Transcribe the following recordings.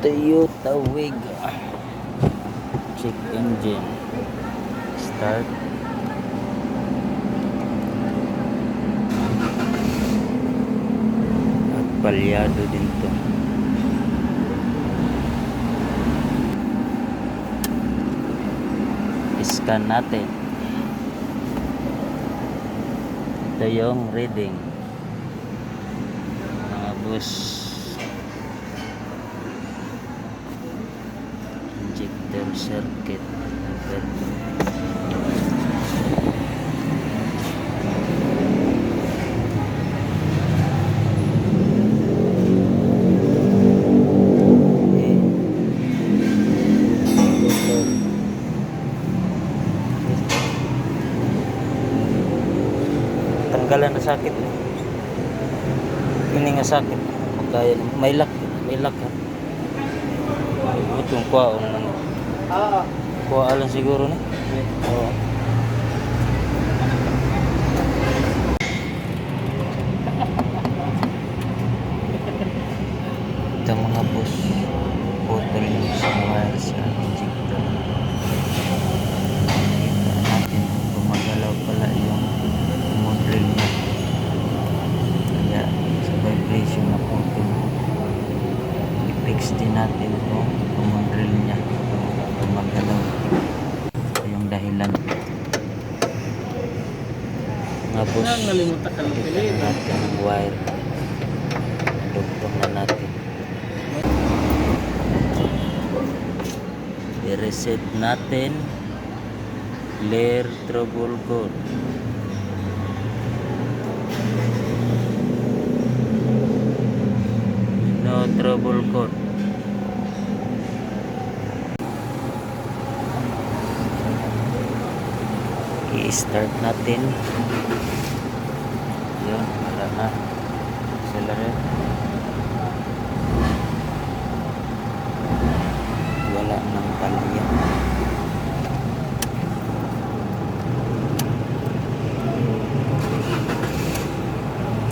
Toyota Wigo. Check engine. Start. At palyado din to. Scan natin. Ito yung reading. Mga bus. Injector circuit. Tanggalan na sakit. Ini nga sakit. Magkaya may lock ha. Itong kuwaon lang. Kuwaan lang siguro na. Oo. Ito mga boss. Putol yung isang wire sa injector. Kita natin gumagalaw pala yung model niya. Kaya sa vibration na putol. I-fix din natin itong model niya. Gumagalaw. Ito yung dahilan. Mga boss. Kita natin ang wire. Dugtong na natin. I-reset natin. Clear trouble code. No trouble code. I-start natin. Yun, wala na. Accelerate. Wala nang palya.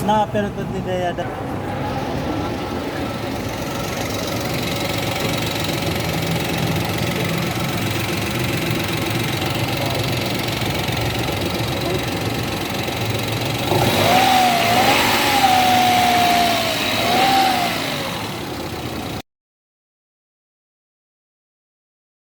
Na pero to di daya